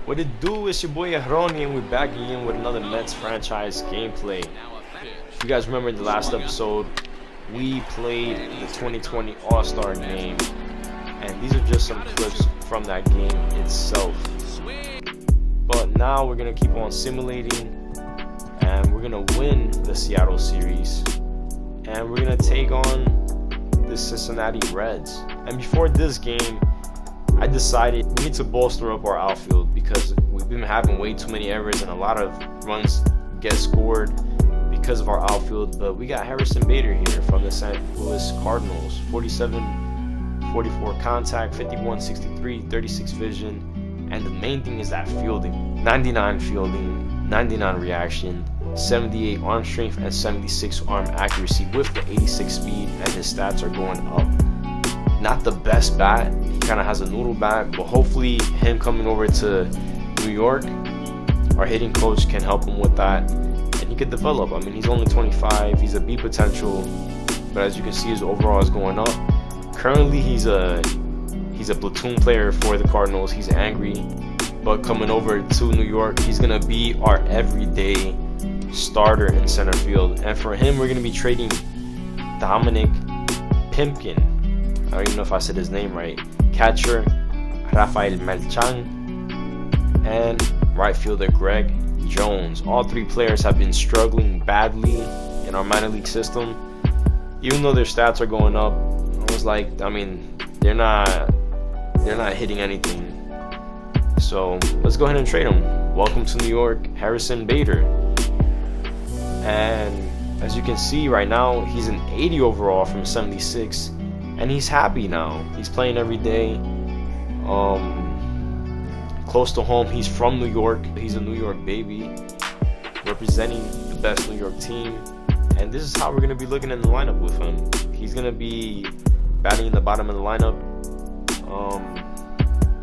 What it do? It's your boy Ahroni, and we're back again with another Mets franchise gameplay. If you guys remember in the last episode, we played the 2020 All-Star game, and these are just some clips from that game itself. But now we're gonna keep on simulating, and we're gonna win the Seattle series, and we're gonna take on the Cincinnati Reds. And before this game, I decided we need to bolster up our outfield because we've been having way too many errors and a lot of runs get scored because of our outfield. But we got Harrison Bader here from the St. Louis Cardinals. 47-44 contact, 51-63, 36 vision. And the main thing is that fielding. 99 fielding, 99 reaction, 78 arm strength, and 76 arm accuracy with the 86 speed, and his stats are going up. Not the best bat, he kind of has a noodle bat, but hopefully him coming over to New York, our hitting coach can help him with that, and he could develop. I mean, he's only 25, he's a B potential, but as you can see, his overall is going up. Currently, he's a platoon player for the Cardinals. He's angry, but coming over to New York, he's gonna be our everyday starter in center field. And for him, we're gonna be trading Dominic Pimpkin. I don't even know if I said his name right. Catcher Rafael Melchang and right fielder Greg Jones. All three players have been struggling badly in our minor league system. Even though their stats are going up, I was like, I mean, they're not hitting anything. So let's go ahead and trade them. Welcome to New York, Harrison Bader. And as you can see right now, he's an 80 overall from 76. And he's happy now. He's playing every day. Close to home. He's from New York. He's a New York baby, representing the best New York team. And this is how we're going to be looking in the lineup with him. He's going to be batting in the bottom of the lineup.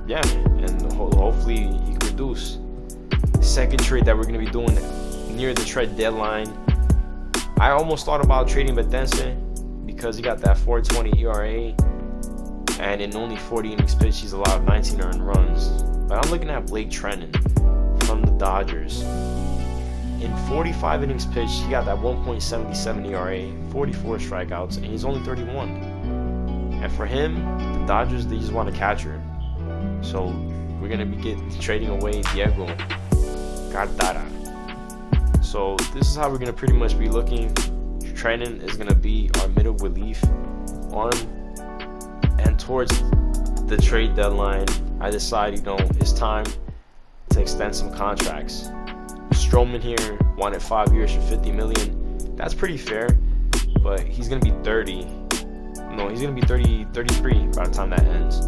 Yeah, and hopefully he can produce. Second trade that we're going to be doing near the trade deadline. I almost thought about trading Betances, because he got that 4.20 ERA, and in only 40 innings pitched, he's allowed 19 earned runs. But I'm looking at Blake Treinen from the Dodgers. In 45 innings pitched, he got that 1.77 ERA, 44 strikeouts, and he's only 31. And for him, the Dodgers, they just want a catcher. So we're gonna be trading away Diego Cardara. So this is how we're gonna pretty much be looking. Treinen is going to be our middle relief arm, and towards the trade deadline, I decided, it's time to extend some contracts. Stroman here wanted 5 years for $50 million. That's pretty fair, but he's going to be 30. No, he's going to be 33 by the time that ends.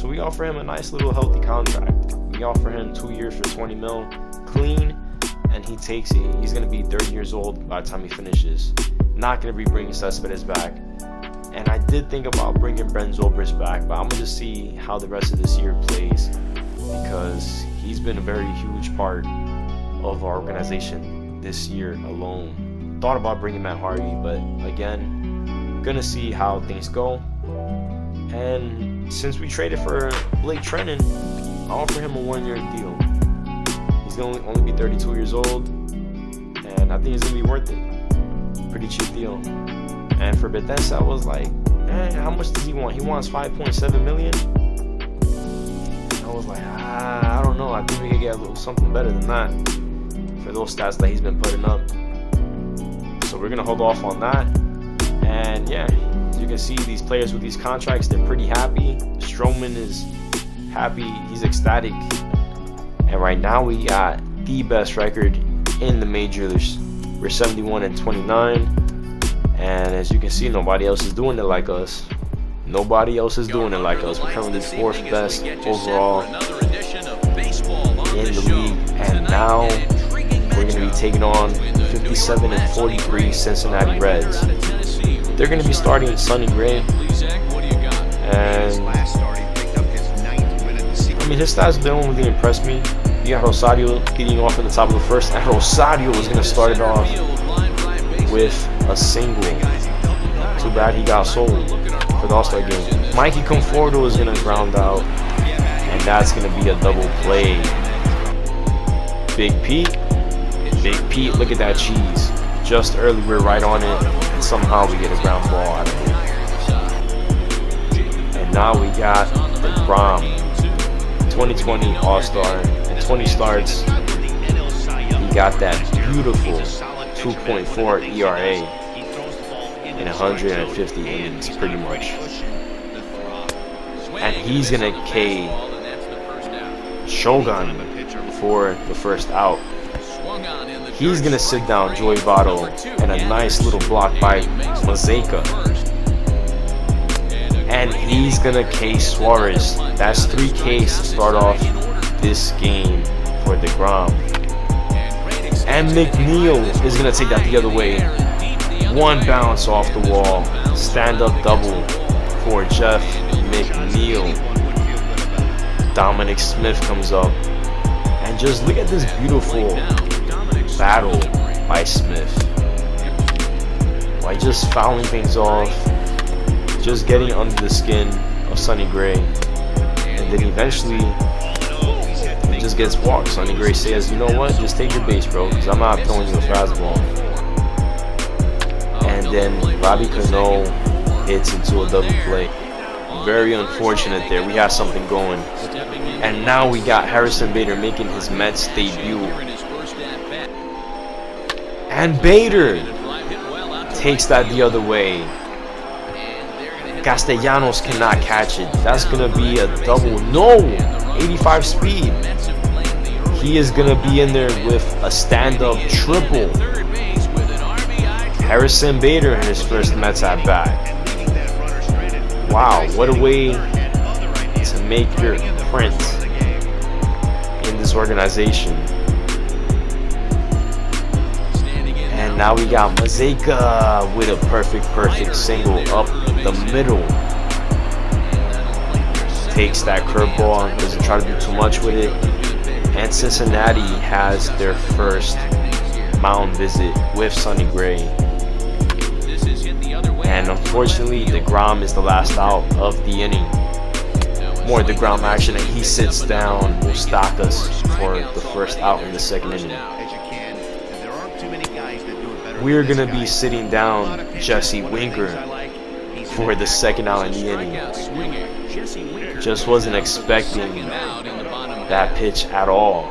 So we offer him a nice little healthy contract. We offer him 2 years for $20 million clean, and he takes it. He's going to be 30 years old by the time he finishes. Not going to be bringing Cespedes back. And I did think about bringing Brent Zobrist back, but I'm going to see how the rest of this year plays, because he's been a very huge part of our organization this year alone. Thought about bringing Matt Harvey, but again, going to see how things go. And since we traded for Blake Treinen, I'll offer him a 1-year deal. He's going to only be 32 years old, and I think it's going to be worth it. Pretty cheap deal. And for Betances, I was like, how much does he want? He wants 5.7 million. I was like, I don't know. I think we could get a little something better than that for those stats that he's been putting up. So we're gonna hold off on that. And yeah, as you can see, these players with these contracts, they're pretty happy. Stroman is happy. He's ecstatic. And right now we got the best record in the majors. We're 71-29, and as you can see, nobody else is doing it like us. Nobody else is doing it like us. We're currently the 4th best overall in the league, and now we're going to be taking on 57-43 Cincinnati Reds. They're going to be starting Sonny Gray, and I mean, his stats don't really impress me. You got Rosario getting off in the top of the first, and Rosario was going to start it off with a single. Too bad he got sold for the All-Star game. Mikey Conforto is gonna ground out, and that's gonna be a double play. Big Pete, look at that cheese. Just early, we're right on it, and somehow we get a ground ball out of it. And now we got the Grom, 2020 All-Star, and 20 starts. He got that beautiful 2.4 ERA in 150 innings, pretty much. And he's gonna K Shogun for the first out. He's gonna sit down Joey Votto, and a nice little block by Mazeka. And he's gonna K Suarez. That's 3 Ks to start off this game for the Grom. And McNeil is gonna take that the other way. One bounce off the wall. Stand-up double for Jeff McNeil. Dominic Smith comes up. And just look at this beautiful battle by Smith. By just fouling things off. Just getting under the skin of Sonny Gray. And then eventually he just gets walked. Sonny Gray says, you know what? Just take your base, bro. Because I'm not throwing you a fastball. And then Robbie Cano hits into a double play. Very unfortunate there. We have something going. And now we got Harrison Bader making his Mets debut. And Bader takes that the other way. Castellanos cannot catch it. That's going to be a double. No! 85 speed. He is going to be in there with a stand-up triple. Harrison Bader in his first Mets at bat. Wow, what a way to make your print in this organization. And now we got Mazeka with a perfect single up the middle. Takes that curveball, doesn't try to do too much with it. And Cincinnati has their first mound visit with Sonny Gray. And unfortunately, the Grom is the last out of the inning. More the Grom action, and he sits down Moustakas for the first out in the second inning. We're going to be sitting down Jesse Winker for the second out in the inning. Just wasn't expecting that pitch at all.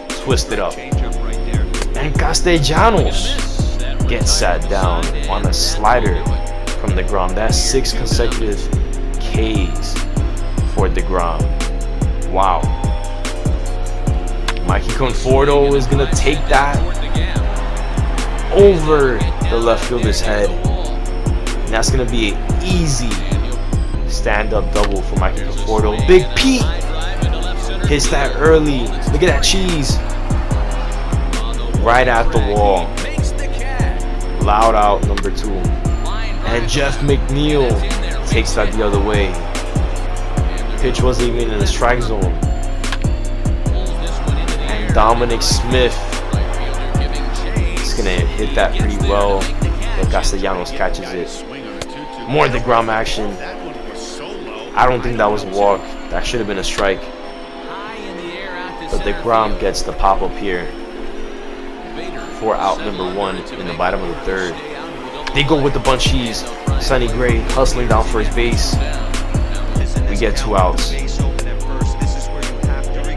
Twisted up. And Castellanos gets sat down on a slider from the Grom. That's 6 consecutive Ks for the Grom. Wow. Mikey Conforto is going to take that over the left fielder's head. And that's going to be an easy stand-up double for Mikey Conforto. Big Pete hits that early. Look at that cheese. Right at the wall. Loud out number 2. And Jeff McNeil takes that the other way. Pitch wasn't even in the strike zone. And Dominic Smith is going to hit that pretty well. But Castellanos catches it. More of the Grom action. I don't think that was a walk. That should have been a strike. But the Grom gets the pop-up here for out number 1 in the bottom of the third. They go with the bunchies. Sonny Gray hustling down first base. We get 2 outs.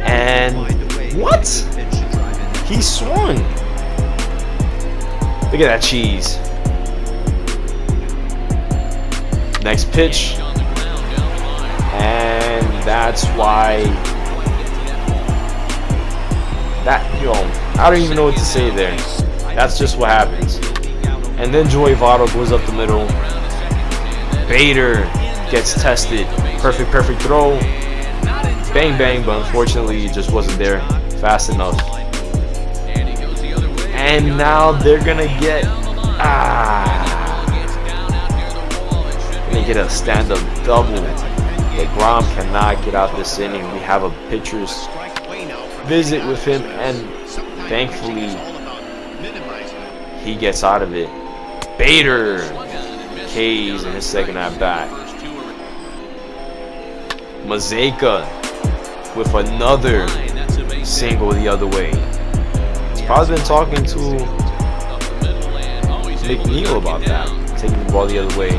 And what? He swung. Look at that cheese. Next pitch. And that's why that, I don't even know what to say there. That's just what happens. And then Joey Votto goes up the middle. Bader gets tested. Perfect throw. Bang, bang, but unfortunately it just wasn't there fast enough. And now they're gonna get a stand-up double. The Grom cannot get out this inning. We have a pitcher's visit with him, and thankfully he gets out of it. Bader K's in his second at bat. Mazeka with another single the other way. He's probably been talking to McNeil about that, taking the ball the other way.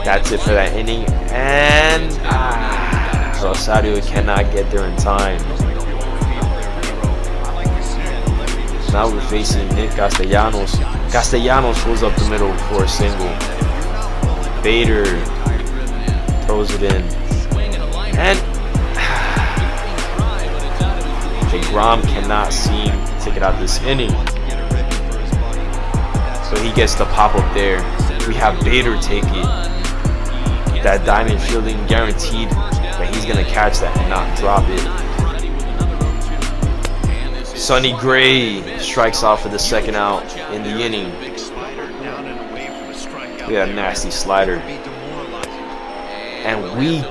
That's it for that inning, and Rosario cannot get there in time. Now we're facing Nick Castellanos. Castellanos pulls up the middle for a single. Bader throws it in, and DeGrom cannot seem to take it out this inning. So he gets the pop up there. We have Bader take it. That diamond fielding guaranteed that he's gonna catch that and not drop it. Sonny Gray strikes out for the second out in the inning. We got a nasty slider. And we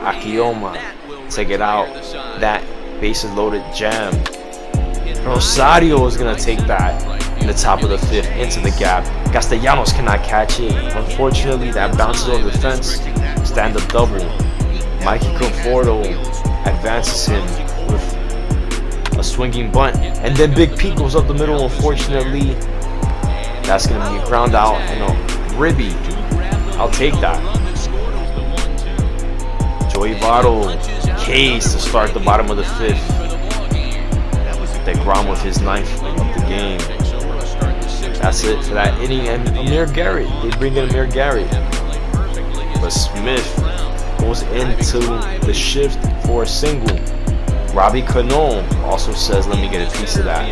Akiyama take it out. That bases loaded jam. Rosario is gonna take that in the top of the fifth into the gap. Castellanos cannot catch it. Unfortunately, that bounces over the fence. Stand up double. Mikey Conforto advances him with a swinging bunt, and then Big Pete goes up the middle. Unfortunately, that's gonna be a ground out and a ribby. I'll take that. Joey Votto case to start the bottom of the fifth. DeGrom with his ninth of the game. That's it for that inning. And Amir Garrett, they bring in Amir Garrett, but Smith goes into the shift for a single. Robbie Cano also says, "Let me get a piece of that,"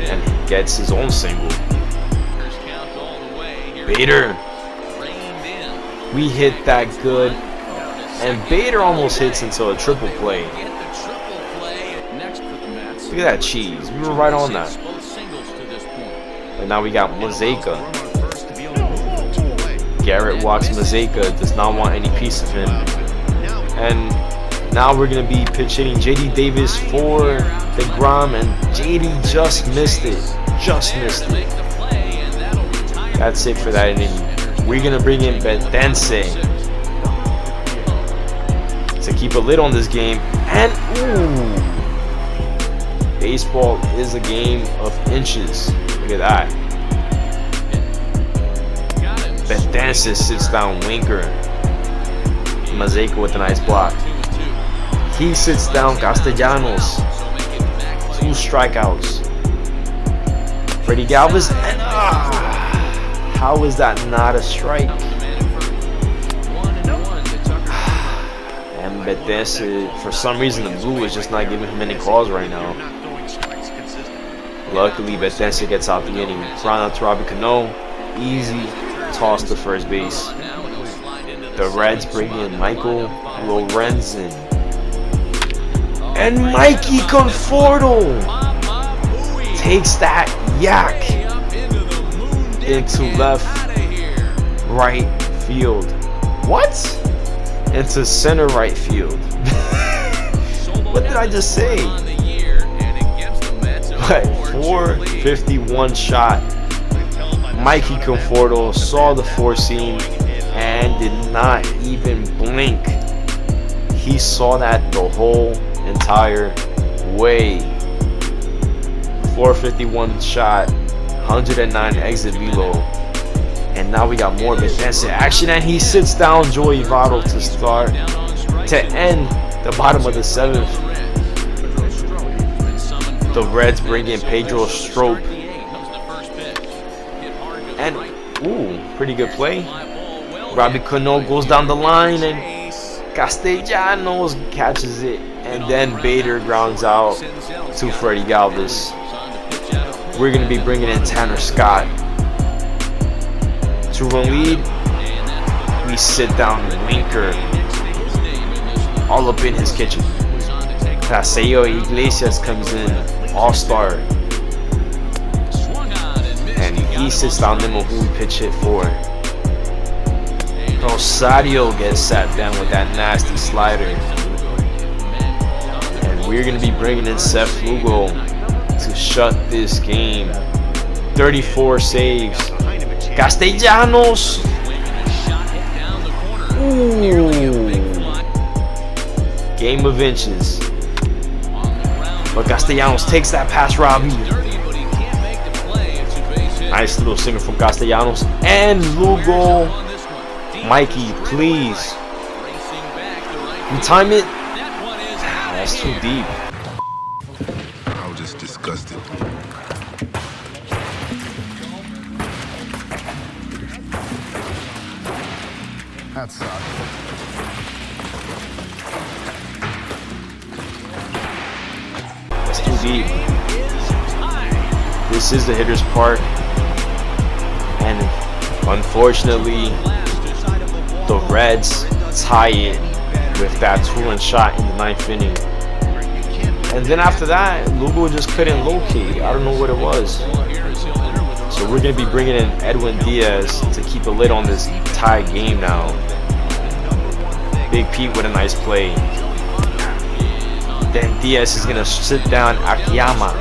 and gets his own single. Bader, we hit that good, and Bader almost hits into a triple play. Look at that cheese. We were right on that. And now we got Mazeka. Garrett walks Mazeka, does not want any piece of him. And now we're going to be pitch hitting JD Davis for DeGrom, and JD just missed it. Just missed it. That's it for that inning. We're going to bring in Betance to keep a lid on this game. And ooh, baseball is a game of inches. Look at that. Betances sits down Winker. Mazeka with a nice block. He sits down Castellanos. 2 strikeouts. Freddie Galvis. And how is that not a strike? And Betances, for some reason, the blue is just not giving him any calls right now. Luckily, Betances gets out the inning. Ground out to Robbie Cano. Easy toss to first base. The Reds bring in Michael Lorenzen. And Mikey Conforto takes that yak into left, right field. What? Into center right field. What did I just say? But 451 shot. Mikey Conforto saw the four seam and did not even blink. He saw that the whole entire way. 451 shot, 109 exit velo. And now we got more Betances action, and he sits down Joey Votto to start, to end the bottom of the 7th. The Reds bring in Pedro Strop. And, ooh, pretty good play. Robbie Cano goes down the line, and Castellanos catches it. And then Bader grounds out to Freddie Galvis. We're going to be bringing in Tanner Scott. 2-run lead. We sit down Winker. All up in his kitchen. Paseo Iglesias comes in. All-star. And he sits down Nemo, who we pitch hit for. Rosario gets sat down with that nasty slider. And we're going to be bringing in Seth Lugo to shut this game. 34 saves. Castellanos Ooh. Game of inches. But Castellanos takes that pass, Robbie. Nice little single from Castellanos. And Lugo. Mikey, please. You time it. That's too deep. I was just disgusted. That sucked. That's too deep. This is the hitter's park. And unfortunately, the Reds tie it with that 2-run shot in the 9th inning. And then after that, Lugo just couldn't locate. I don't know what it was. So we're going to be bringing in Edwin Diaz to keep a lid on this tie game now. Big Pete with a nice play. Then Diaz is going to sit down Akiyama.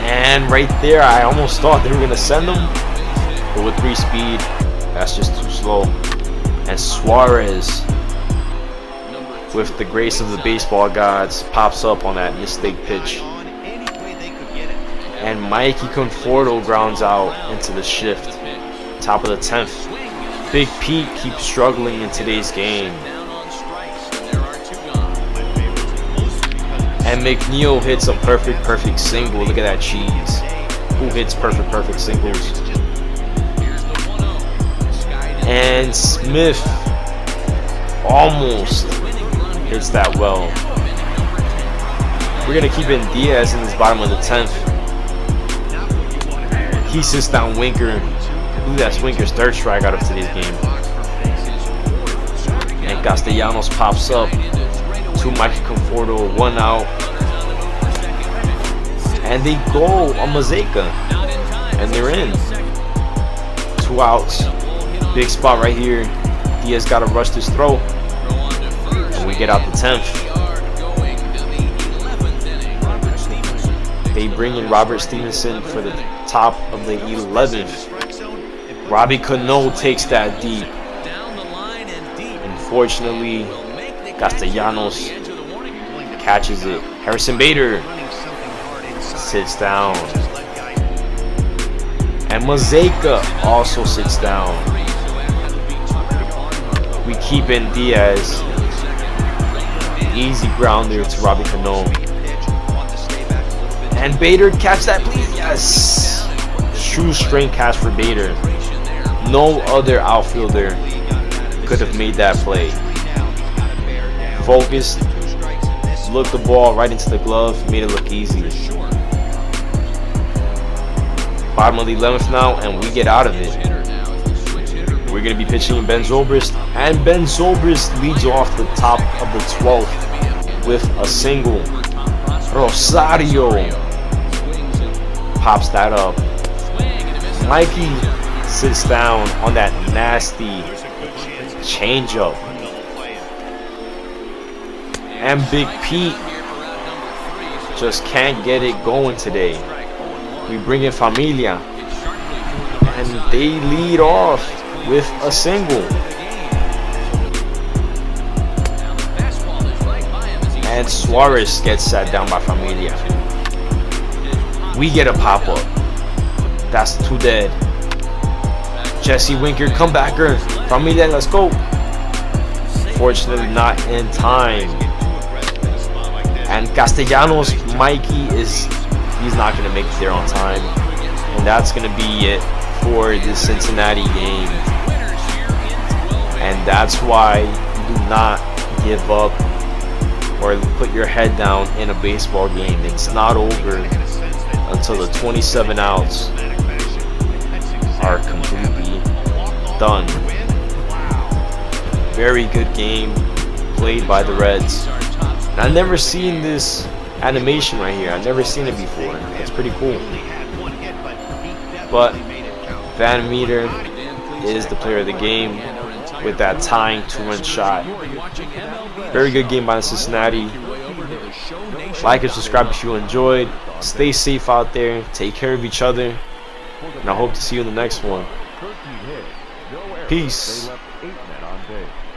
And right there, I almost thought they were going to send him. But with 3 speed, that's just too slow. And Suarez, with the grace of the baseball gods, pops up on that mistake pitch. And Mikey Conforto grounds out into the shift. Top of the 10th. Big Pete keeps struggling in today's game. And McNeil hits a perfect single. Look at that cheese. Who hits perfect singles? And Smith almost hits that well. We're going to keep in Diaz in this bottom of the 10th. He sits down Winker. I believe that's Winker's 3rd strikeout of today's game. And Castellanos pops up to Mikey Conforto, 1 out. And they go on Mazeka. And they're in. 2 outs. Big spot right here. Diaz got to rush this throw. And we get out the 10th. They bring in Robert Stevenson for the top of the 11th. Robbie Cano takes that deep. Unfortunately, Castellanos catches it. Harrison Bader sits down. And Mazeka also sits down. We keep in Diaz. Easy grounder to Robbie Cano. And Bader catch that, please. Yes. Shoestring catch for Bader. No other outfielder could have made that play. Focused. Looked the ball right into the glove. Made it look easy. Bottom of the 11th now, and we get out of it. We're going to be pitching Ben Zobrist. And Ben Zobrist leads off the top of the 12th with a single. Rosario pops that up. Mikey sits down on that nasty changeup. And Big Pete just can't get it going today. We bring in Familia. And they lead off with a single. And Suarez gets sat down by Familia. We get a pop-up. That's 2 dead. Jesse Winker, comebacker. Familia, let's go. Fortunately, not in time. And Castellanos, Mikey, he's not going to make it there on time. And that's going to be it for the Cincinnati game. And that's why you do not give up or put your head down in a baseball game. It's not over until the 27 outs are completely done. Very good game played by the Reds. And I've never seen this animation right here. I've never seen it before. It's pretty cool. But Van Meter is the player of the game with that tying 2-run shot. Very good game by Cincinnati. Like and subscribe if you enjoyed. Stay safe out there. Take care of each other. And I hope to see you in the next one. No errors. Peace. They left 8 men on base.